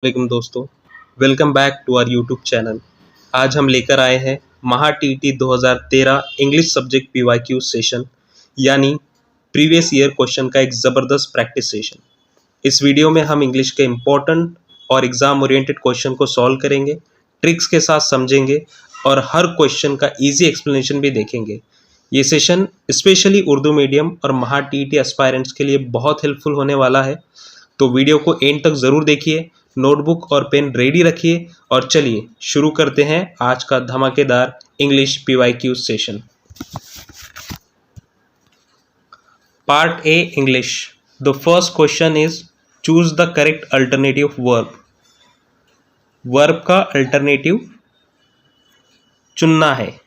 वालेकुम दोस्तों, welcome back to our YouTube channel. आज हम लेकर आए हैं Maha TET 2013 English subject PYQ session यानी प्रीवियस ईयर क्वेश्चन का एक ज़बरदस्त प्रैक्टिस सेशन। इस वीडियो में हम इंग्लिश के इम्पोर्टेंट और एग्ज़ाम ओरिएंटेड क्वेश्चन को सॉल्व करेंगे, ट्रिक्स के साथ समझेंगे और हर क्वेश्चन का ईजी एक्सप्लेनेशन भी देखेंगे। ये सेशन स्पेशली उर्दू मीडियम और महा टीईटी एस्पायरेंट्स के लिए बहुत हेल्पफुल होने वाला है, तो वीडियो को एंड तक ज़रूर देखिए, नोटबुक और पेन रेडी रखिए और चलिए शुरू करते हैं आज का धमाकेदार English PYQ session. Part A English. The first question is choose the correct alternative verb. Verb का अल्टरनेटिव चुनना है।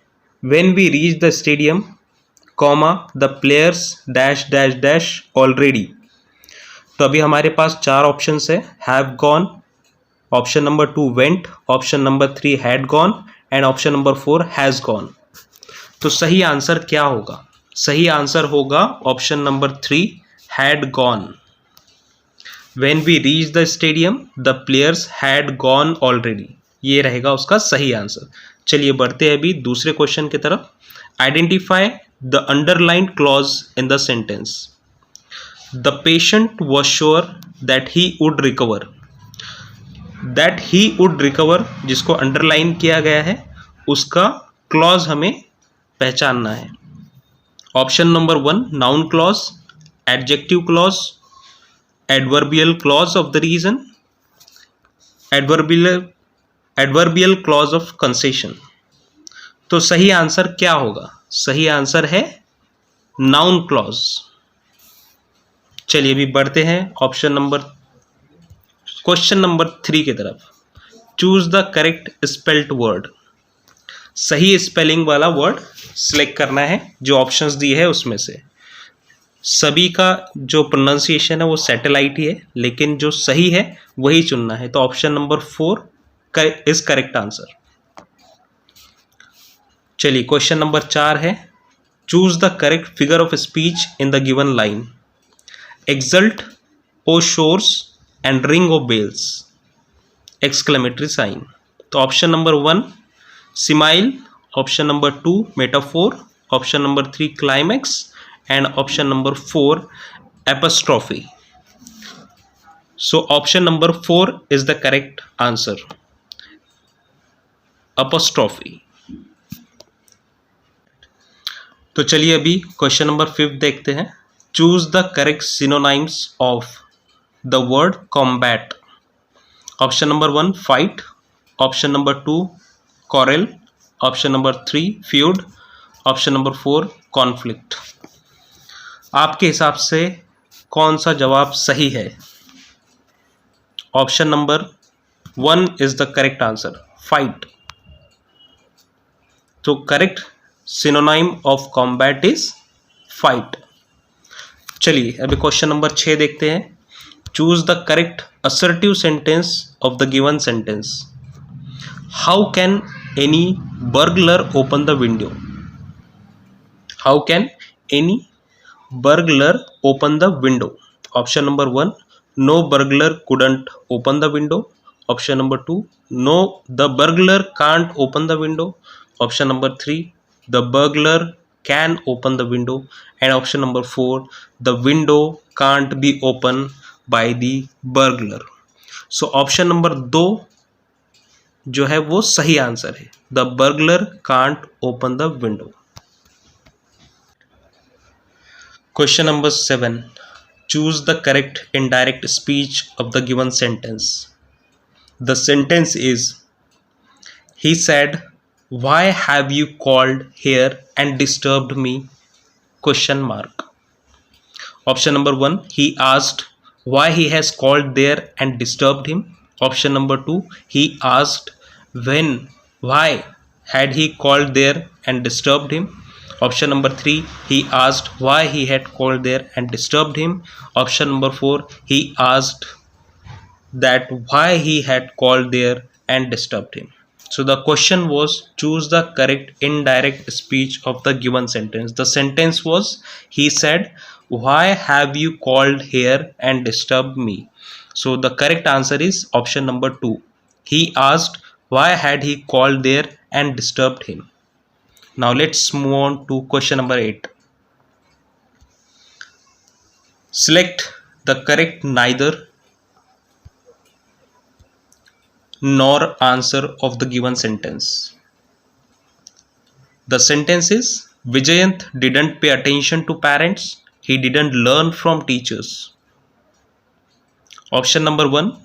When we reach the stadium comma the players dash dash dash already. तो अभी हमारे पास चार ऑप्शंस है, have gone, option number 2 went, option number 3 had gone and option number 4 has gone. तो सही आंसर क्या होगा? सही आंसर होगा option number 3 had gone. When we reach the stadium the players had gone already, ये रहेगा उसका सही आंसर। चलिए बढ़ते हैं अभी दूसरे क्वेश्चन की तरफ। Identify the underlined clause in the sentence. The patient was sure that he would recover. That he would recover जिसको अंडरलाइन किया गया है उसका क्लॉज हमें पहचानना है। Option number 1 noun clause, adjective clause, adverbial clause of the reason, adverbial clause of concession. तो सही आंसर क्या होगा? सही आंसर है नाउन क्लॉज। चलिए अभी बढ़ते हैं क्वेश्चन नंबर 3 की तरफ। Choose the correct spelled word. सही स्पेलिंग वाला वर्ड सिलेक्ट करना है जो ऑप्शंस दिए है उसमें से। सभी का जो प्रोनाउंसिएशन है वो सैटेलाइट ही है, लेकिन जो सही है वही चुनना है। तो option number 4 is correct answer. चलिए क्वेश्चन नंबर 4 है, choose the correct figure of speech in the given line. Exult, O shores and ring of bells, exclamatory sign. तो option number 1 simile, option number 2 metaphor, option number 3 climax and option number 4 apostrophe. So option number 4 is the correct answer, apostrophe. तो चलिए अभी question number 5 देखते हैं। Choose the correct synonyms of the word combat. Option number 1 fight, option number 2 quarrel, option number 3 feud, option number 4 conflict. आपके हिसाब से कौन सा जवाब सही है? Option number 1 is the correct answer, fight. तो correct synonym of combat is fight. चलिए अभी क्वेश्चन नंबर 6 देखते हैं। Choose the correct assertive sentence of the given sentence. How can any burglar open the window? How can any burglar open the window? Option number 1 no burglar couldn't open the window. Option number 2 no the burglar can't open the window. Option number 3 the burglar can open the window. And option number 4 the window can't be opened by the burglar. So option number 2 जो है वो सही answer है, the burglar can't open the window. Question number 7 choose the correct indirect speech of the given sentence. The sentence is he said why have you called here and disturbed me? Question mark. Option number 1 he asked why he has called there and disturbed him. Option number 2 he asked why had he called there and disturbed him. Option number 3 he asked why he had called there and disturbed him. Option number 4 he asked that why he had called there and disturbed him. So the question was choose the correct indirect speech of the given sentence. The sentence was he said why have you called here and disturbed me? So the correct answer is option number 2. He asked why had he called there and disturbed him. Now let's move on to question number 8. Select the correct neither nor answer of the given sentence. The sentence is Vijayant didn't pay attention to parents. He didn't learn from teachers. Option number 1.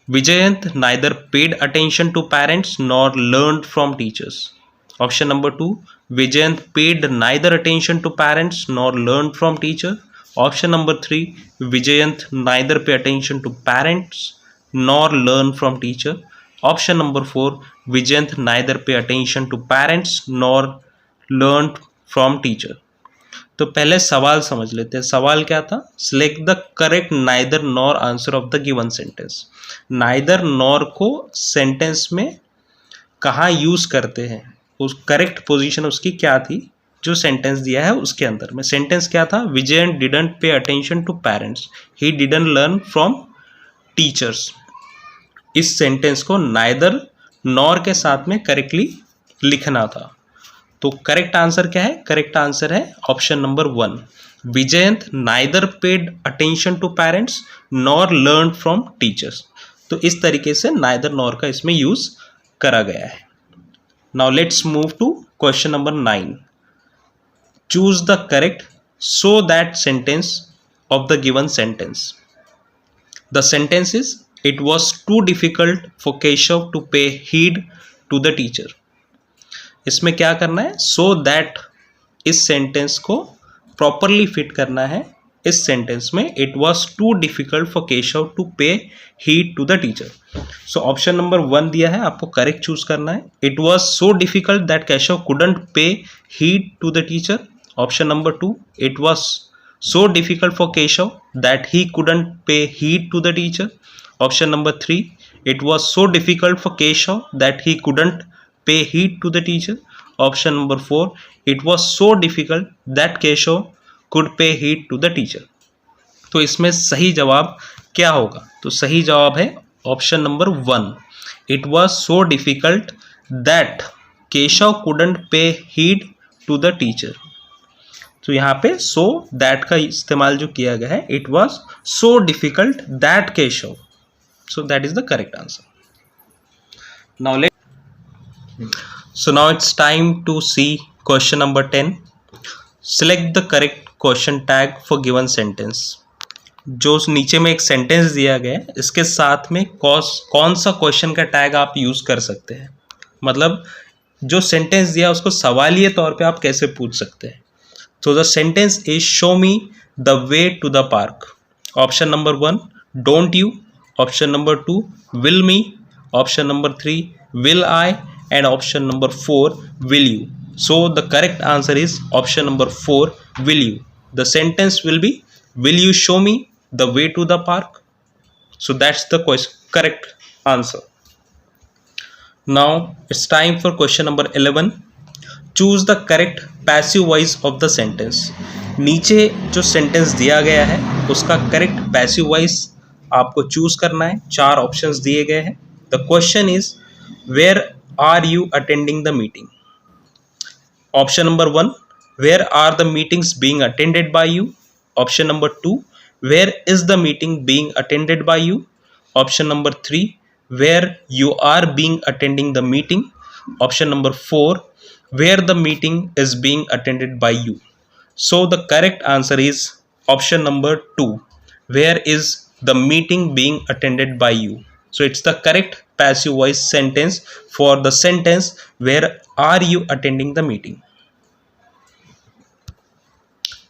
Vijayant neither paid attention to parents nor learned from teachers. Option number 2. Vijayant paid neither attention to parents nor learned from teacher. Option number 3. Vijayant neither pay attention to parents nor learn from teacher. Option number 4. Vijayant neither pay attention to parents nor learned from teacher. तो पहले सवाल समझ लेते हैं. सवाल क्या था? Select the correct neither nor answer of the given sentence. Neither nor को सेंटेंस में कहाँ यूज करते हैं, उस करेक्ट पोजीशन उसकी क्या थी जो सेंटेंस दिया है उसके अंदर में. सेंटेंस क्या था? Vijayan didn't pay attention to parents, he didn't learn from teachers. इस सेंटेंस को नाइदर नॉर के साथ में करेक्टली लिखना था. तो करेक्ट आंसर क्या है? करेक्ट आंसर है option number 1. Vijayant neither paid attention to parents nor learn from teachers. तो इस तरीके से नाइदर नॉर का इसमें यूज करा गया है. Now let's move to question number 9. Choose the correct so that sentence of the given sentence. The sentence is it was too difficult for Keshav to pay heed to the teacher. इसमें क्या करना है? So that इस sentence को properly fit करना है इस sentence में. It was too difficult for Keshav to pay heed to the teacher. So option number 1 दिया है, आपको करेक्ट चूज करना है. It was so difficult that Keshav couldn't pay heed to the teacher. Option number 2. It was so difficult for Keshav that he couldn't pay heed to the teacher. Option number 3. It was so difficult for Keshav that he couldn't pay heed to the teacher. Option number 4. It was so difficult that Keshav could pay heed to the teacher. तो इसमें सही जवाब क्या होगा? तो सही जवाब है option number 1. It was so difficult that Keshav couldn't pay heed to the teacher. तो यहाँ पे so that का इस्तेमाल जो किया गया है, it was so difficult that Keshav. So that is the correct answer. So now it's time to see question number 10. Select the correct question tag for given sentence. जो नीचे में एक सेंटेंस दिया गया है, इसके साथ में कौन सा क्वेश्चन का टैग आप यूज़ कर सकते हैं. मतलब जो सेंटेंस दिया उसको सवालिये तौर पे आप कैसे पूछ सकते हैं. तो the sentence is show me the way to the park. Option number 1 don't you. Option number 2 will me. Option number 3 will I. And option number 4 will you. So the correct answer is option number 4 will you. The sentence will be will you show me the way to the park. So that's the correct answer. Now it's time for question number 11. Choose the correct passive voice of the sentence. नीचे जो sentence दिया गया है उसका correct passive voice आपको choose करना है. 4 options दिए गए हैं. The question is where are you attending the meeting? Option number 1, where are the meetings being attended by you? Option number 2, where is the meeting being attended by you? Option number 3, where you are being attending the meeting. Option number 4, where the meeting is being attended by you. So the correct answer is option number 2, where is the meeting being attended by you. So it's the correct passive voice sentence for the sentence where are you attending the meeting.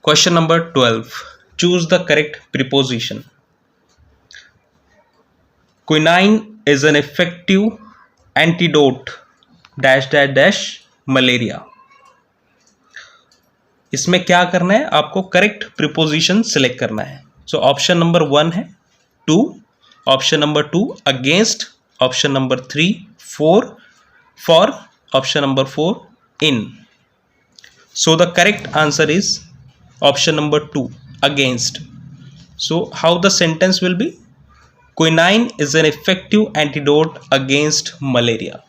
Question number 12. Choose the correct preposition. Quinine is an effective antidote dash dash dash malaria. इसमें क्या करना है? आपको correct preposition select करना है. सो option number 1 है to. Option number 2 against. Option number 3 for. Option number 4 in. So the correct answer is option number 2 against. So how the sentence will be? Quinine is an effective antidote against malaria.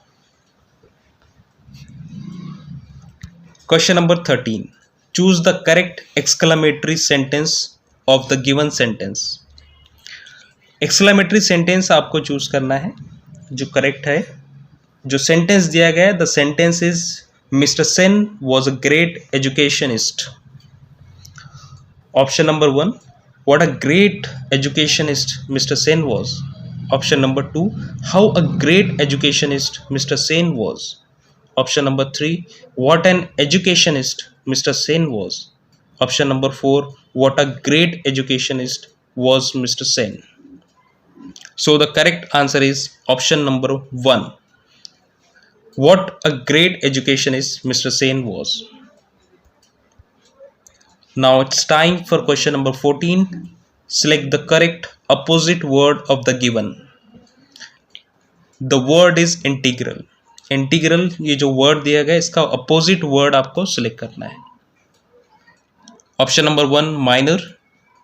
Question number 13. Choose the correct exclamatory sentence of the given sentence. Exclamatory sentence आपको choose करना है जो correct है. जो sentence दिया गया है, the sentence is mister Sen was a great educationist. Option number 1, what a great educationist Mr. Sen was. Option number 2, how a great educationist Mr. Sen was. Option number 3, what an educationist Mr. Sen was. Option number 4, what a great educationist was Mr. Sen. So the correct answer is option number 1. What a great educationist Mr. Sen was. Now it's time for question number 14. Select the correct opposite word of the given. The word is integral. Integral ये जो word दिया गया इसका opposite word आपको select करना है. Option number 1 minor,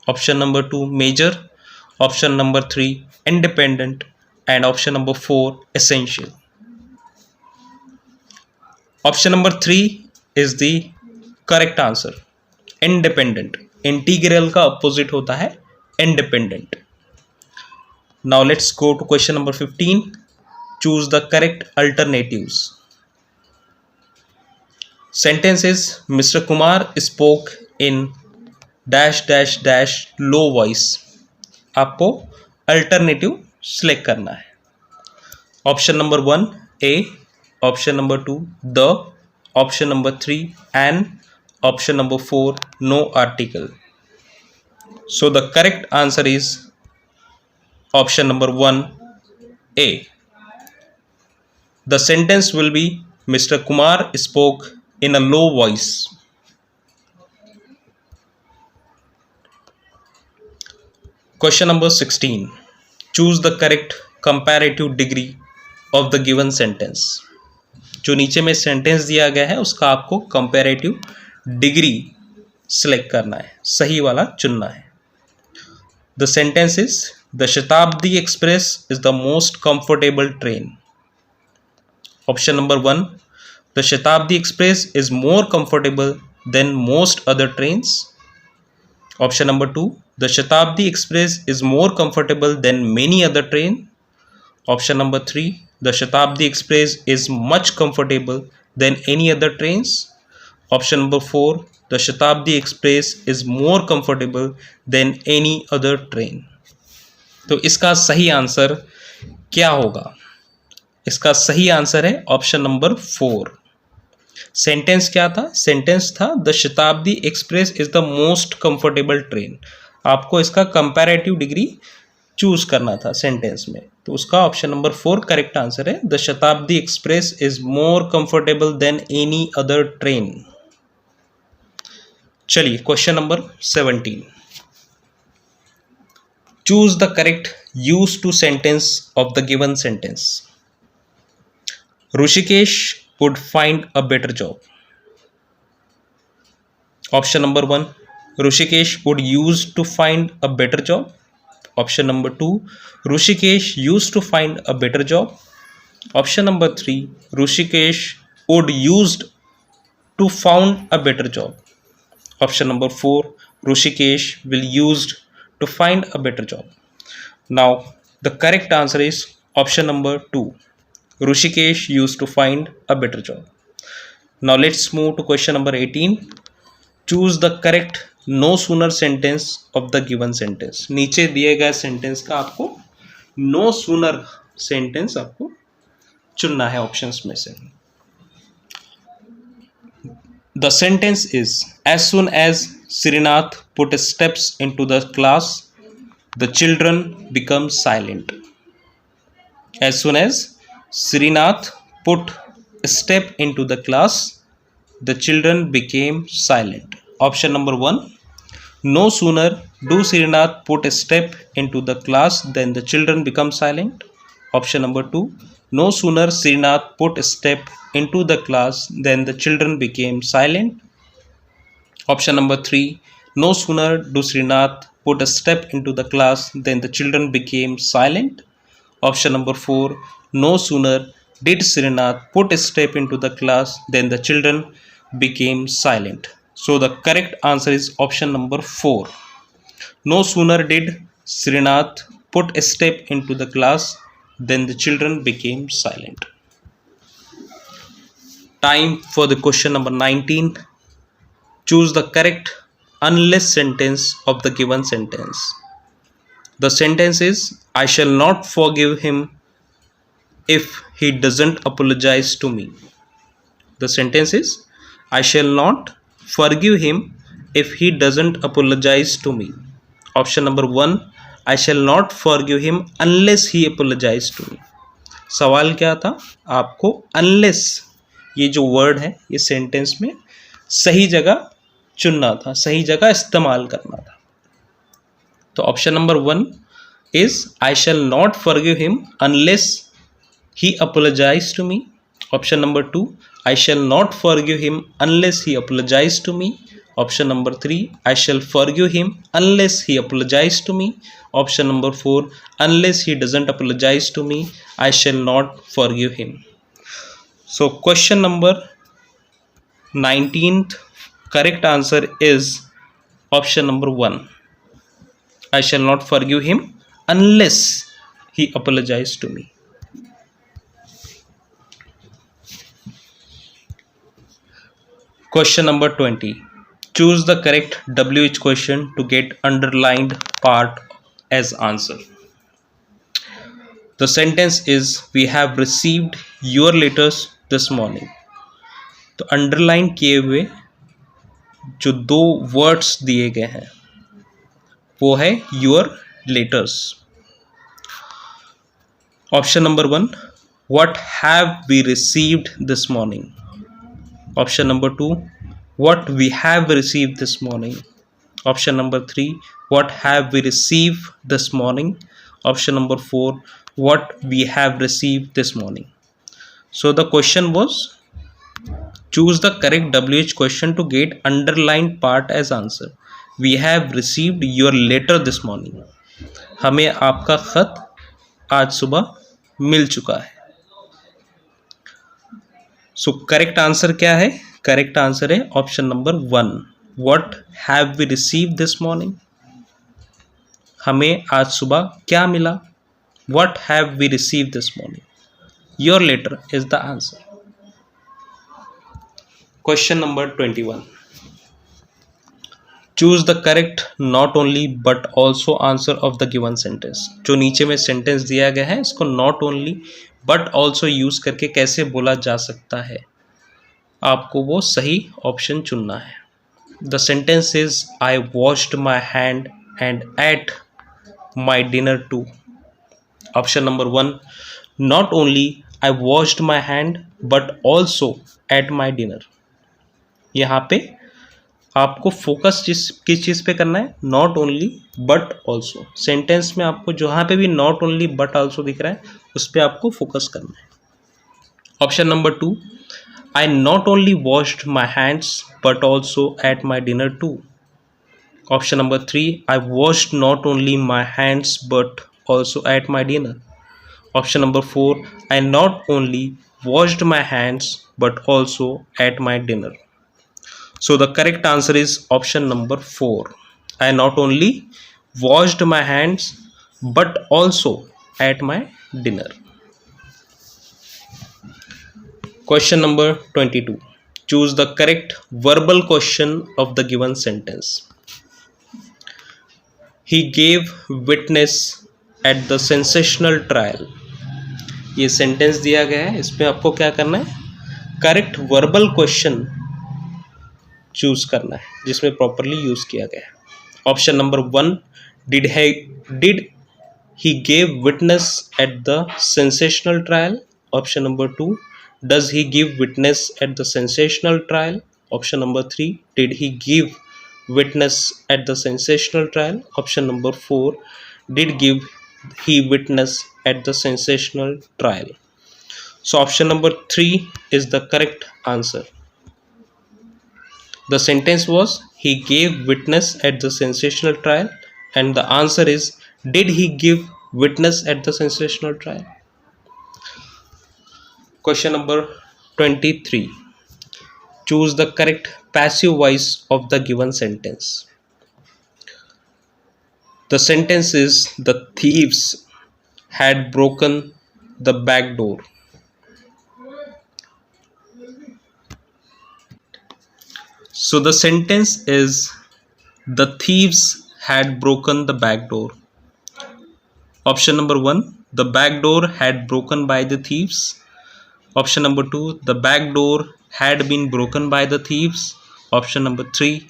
option number 2 major, option number 3 independent and option number 4 essential. Option number 3 is the correct answer. Independent, integral का opposite होता है independent. Now let's go to question number 15. Choose the correct alternatives. Sentence is mister Kumar spoke in dash dash dash low voice. आपको alternative select करना है. Option number 1 a, option number 2 the, option number 3 an, option number 4 no article. So the correct answer is option number 1 A. The sentence will be Mr. Kumar spoke in a low voice. Question number 16. Choose the correct comparative degree of the given sentence. जो नीचे में sentence दिया गया है उसका आपको comparative degree select करना है, सही वाला चुनना है. The sentence is the Shatabdi Express is the most comfortable train. Option number 1, the Shatabdi Express is more comfortable than most other trains. Option number 2, the Shatabdi Express is more comfortable than many other train. Option number 3, the Shatabdi Express is much comfortable than any other trains. Option number 4, the Shatabdi Express is more comfortable than any other train. तो इसका सही answer क्या होगा? इसका सही answer है option number 4. Sentence क्या था? सेंटेंस था the Shatabdi Express is the most comfortable train. आपको इसका कंपैरेटिव डिग्री चूज करना था सेंटेंस में, तो उसका ऑप्शन नंबर 4 करेक्ट आंसर है. The Shatabdi Express is more comfortable than any other train. चलिए question number 17. Choose the correct use to sentence of the given sentence. Rishikesh would find a better job. Option number 1, Rishikesh would use to find a better job. Option number 2, Rishikesh use to find a better job. Option number 3, Rishikesh would used to found a better job. Option number 4, Rishikesh will used to find a better job. Now the correct answer is option number 2, Rishikesh used to find a better job. Now let's move to question number 18. Choose the correct no sooner sentence of the given sentence. नीचे दिए गए sentence का आपको no sooner sentence आपको चुनना है options में से. The sentence is, as soon as Srinath put steps into the class, the children become silent. As soon as Srinath put a step into the class, the children became silent. Option number 1, no sooner do Srinath put a step into the class than the children become silent. Option number 2, no sooner Srinath put a step into the class than the children became silent. Option number 3, no sooner do Srinath put a step into the class then the children became silent? Option number 4. No sooner did Srinath put a step into the class then the children became silent. So the correct answer is option number 4. No sooner did Srinath put a step into the class then the children became silent. Time for the question number 19. Choose the correct unless sentence of the given sentence. The sentence is, I shall not forgive him if he doesn't apologize to me. The sentence is, I shall not forgive him if he doesn't apologize to me. Option number 1, I shall not forgive him unless he apologizes to me. सवाल क्या था, आपको unless ये जो word है ये sentence में सही जगह चुनना था, सही जगह इस्तेमाल करना था. तो option number 1 is I shall not forgive him unless he apologise to me. Option number 2, I shall not forgive him unless he apologizes to me. Option number 3, I shall forgive him unless he apologizes to me. Option number 4, unless he doesn't apologize to me, I shall not forgive him. So question number 19th correct answer is option number 1. I shall not forgive him unless he apologizes to me. Question number 20. Choose the correct WH question to get underlined part as answer. The sentence is, we have received your letters this morning. तो underline किए हुए जो दो words दिए गए हैं वो है your letters. Option number 1, what have we received this morning. Option number 2, what we have received this morning. Option number 3, what have we received this morning. Option number 4, what we have received this morning. So the question was, choose the correct WH question to get underlined part as answer. We have received your letter this morning. हमें आपका खत आज सुबह मिल चुका है. So correct answer क्या है? Correct answer है option number 1, what have we receive this morning. हमें आज सुबह क्या मिला? What have we receive this morning. Your letter is the answer. Question number 21. Choose the correct not only but also answer of the given sentence. जो नीचे में sentence दिया गया है इसको not only but also use करके कैसे बोला जा सकता है, आपको वो सही ऑप्शन चुनना है. The sentence is, I washed my hand and ate my dinner too. Option number 1, not only I washed my hand but also ate my dinner. यहाँ पे आपको फोकस किस चीज़ पे करना है? Not only but also. Sentence में आपको जहाँ पे भी नॉट ओनली बट ऑल्सो दिख रहा है उस पर आपको फोकस करना है. Option number 2, I not only washed my hands but also ate my dinner too. Option number 3, I washed not only my hands but also ate my dinner. Option number 4, I not only washed my hands but also ate my dinner. So the correct answer is option number 4. I not only washed my hands but also at my dinner. Question number 22. Choose the correct verbal question of the given sentence. He gave witness at the sensational trial. ये sentence दिया गया है, इसमें आपको क्या करना है? Correct verbal question choose करना है जिसमें प्रॉपरली यूज किया गया है. Option number 1, did he gave witness at the sensational trial. Option number 2, does he give witness at the sensational trial. Option number 3, did he give witness at the sensational trial. Option number 4, did give he witness at the sensational trial. So option number 3 is the correct answer. The sentence was, he gave witness at the sensational trial. And the answer is, did he give witness at the sensational trial? Question number 23. Choose the correct passive voice of the given sentence. The sentence is, the thieves had broken the back door. So the sentence is, the thieves had broken the back door. Option number 1, the back door had broken by the thieves. Option number 2, the back door had been broken by the thieves. Option number 3,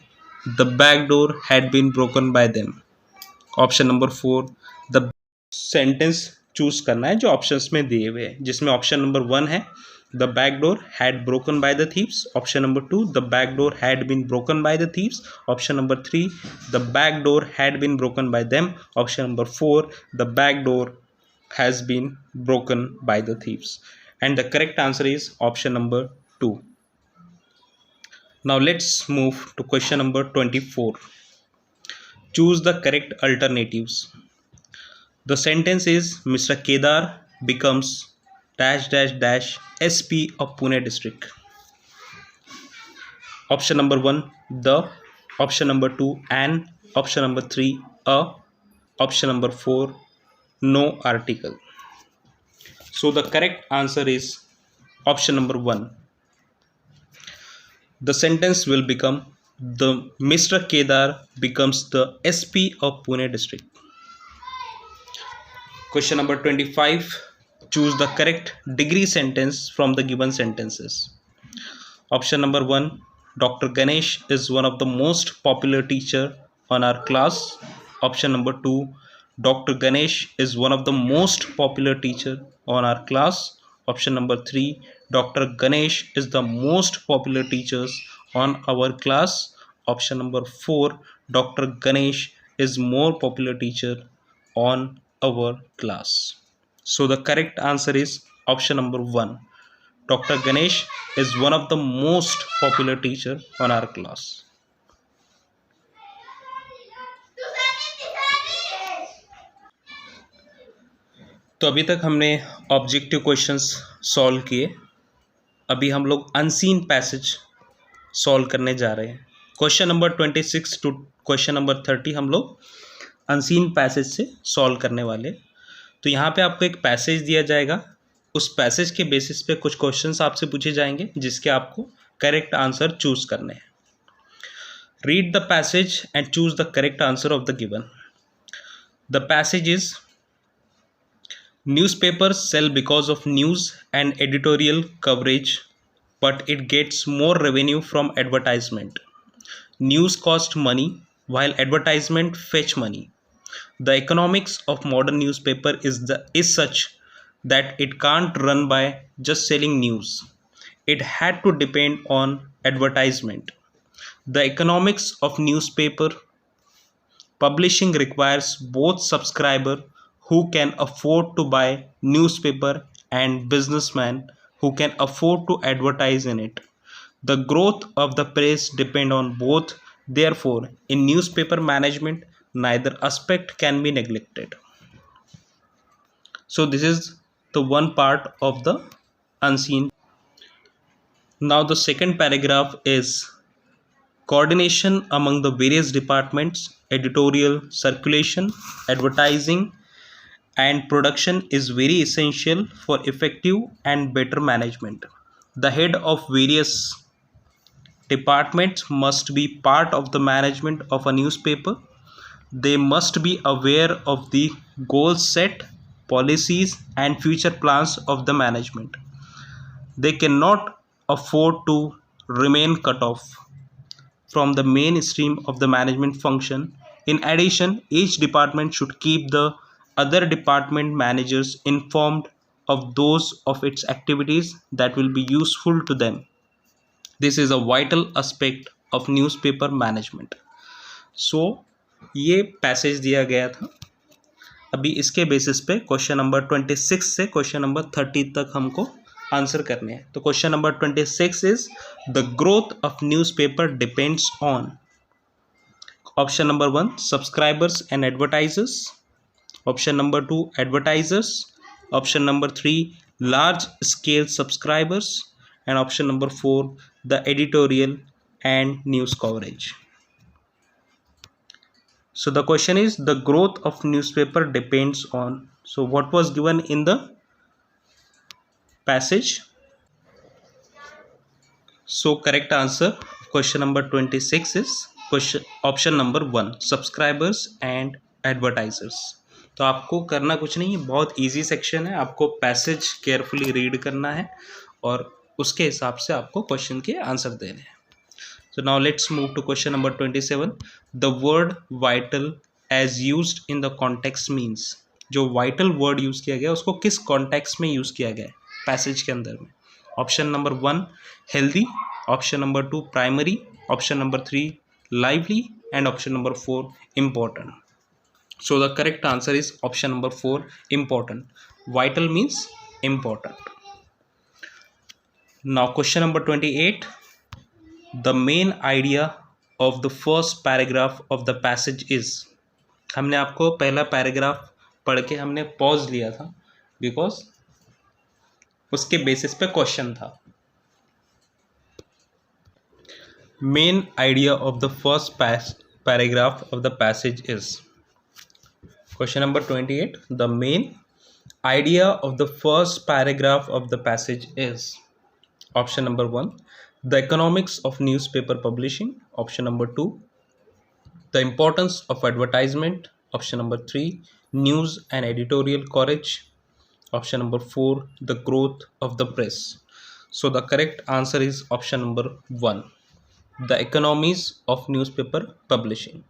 the back door had been broken by them. Option number 4, the sentence choose करना है जो options में दिए हुए हैं, जिसमें option number 1 है the back door had broken by the thieves. Option number 2, the back door had been broken by the thieves. Option number 3, the back door had been broken by them. Option number 4, the back door has been broken by the thieves. And the correct answer is option number 2. Now let's move to question number 24. Choose the correct alternatives. The sentence is, Mr. Kedar becomes dash dash dash SP of Pune district. Option number 1, the. Option number 2, an. Option number 3, a. Option number 4, no article. So the correct answer is option number 1. The sentence will become, the Mr. Kedar becomes the SP of Pune district. Question number 25. Choose the correct degree sentence from the given sentences. Option number 1, Dr. Ganesh is one of the most popular teacher on our class. Option number 2, Dr. Ganesh is one of the most popular teacher on our class. Option number 3, Dr. Ganesh is the most popular teachers on our class. Option number 4, Dr. Ganesh is more popular teacher on our class. So the correct answer is option number 1. Dr. Ganesh is one of the most popular teacher on our class. तो अभी तक हमने objective questions solve किए. अभी हम लोग unseen passage solve करने जा रहे हैं. Question number 26 to question number 30 हम लोग अनसीन पैसेज से सॉल्व करने वाले. तो यहाँ पे आपको एक पैसेज दिया जाएगा. उस पैसेज के बेसिस पे कुछ क्वेश्चंस आपसे पूछे जाएंगे जिसके आपको करेक्ट आंसर चूज करने हैं. Read the passage and choose the correct answer of the given. The passage is, newspapers sell because of news and editorial coverage, but it gets more revenue from advertisement. News cost money while advertisement fetch money. The economics of modern newspaper is such that it can't run by just selling news. It had to depend on advertisement. The economics of newspaper publishing requires both subscriber who can afford to buy newspaper and businessmen who can afford to advertise in it. The growth of the press depend on both. Therefore, in newspaper management, neither aspect can be neglected. So this is the one part of the unseen. Now the second paragraph is, coordination among the various departments, editorial, circulation, advertising, and production is very essential for effective and better management. The head of various departments must be part of the management of a newspaper. They must be aware of the goals set, policies, and future plans of the management. They cannot afford to remain cut off from the mainstream of the management function. In addition, each department should keep the other department managers informed of those of its activities that will be useful to them. This is a vital aspect of newspaper management. So ये passage दिया गया था. अभी इसके basis पे question number 26 से question number 30 तक हमको आंसर करने हैं. तो question number 26 is, the growth of newspaper depends on. Option number 1, subscribers and advertisers. Option number 2, advertisers. Option number 3, large scale subscribers. And option number 4, the editorial and news coverage. So the question is, the growth of newspaper depends on. So what was given in the passage? So correct answer question number 26 is option number 1, subscribers and advertisers. तो आपको करना कुछ नहीं है, बहुत easy section है, आपको passage carefully read करना है और उसके हिसाब से आपको क्वेश्चन के आंसर देने हैं. So now let's move to question number 27. The word vital as used in the context means. जो vital word यूज किया गया उसको किस context में यूज किया गया है पैसेज के अंदर में? Option number 1 healthy, option number 2 primary, option number 3 lively and option number 4 important. So the correct answer is option number 4 important. Vital means important. Now question number 28. The main idea of the first paragraph of the passage is. हमने आपको पहला paragraph पढ़ के हमने pause लिया था because उसके basis पे क्वेश्चन था. Main idea of the first paragraph of the passage is. Question number 28. The main idea of the first paragraph of the passage is. Option number 1, the economics of newspaper publishing. Option number 2, the importance of advertisement. Option number 3, news and editorial coverage. Option number 4, the growth of the press. So the correct answer is option number 1, the economies of newspaper publishing.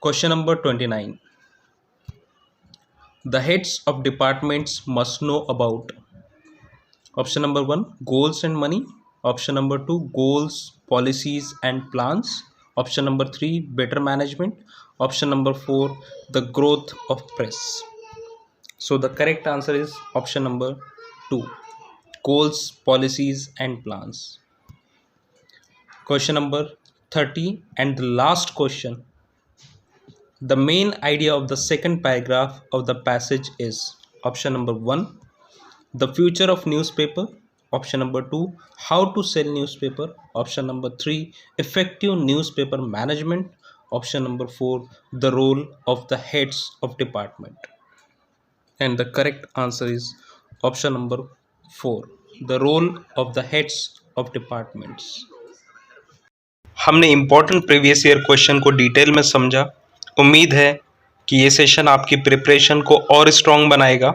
Question number 29. The heads of departments must know about. Option number 1, goals and money. Option number 2, goals, policies and plans. Option number 3, better management. Option number 4, the growth of press. So the correct answer is option number 2, goals, policies and plans. Question number 30 and the last question. The main idea of the second paragraph of the passage is. Option number 1, the future of newspaper. Option number 2, how to sell newspaper. Option number 3, effective newspaper management. Option number 4, the role of the heads of department. And the correct answer is option number 4, the role of the heads of departments. हमने important previous year question को detail में समझा. उम्मीद है कि ये session आपकी preparation को और स्ट्रॉन्ग बनाएगा.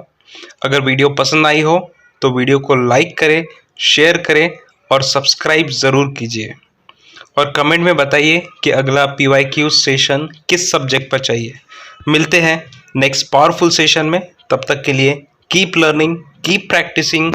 अगर वीडियो पसंद आई हो तो वीडियो को लाइक करें, शेयर करें और सब्सक्राइब ज़रूर कीजिए. और कमेंट में बताइए कि अगला PYQ सेशन किस सब्जेक्ट पर चाहिए. मिलते हैं नेक्स्ट पावरफुल सेशन में. तब तक के लिए कीप लर्निंग, कीप प्रैक्टिसिंग.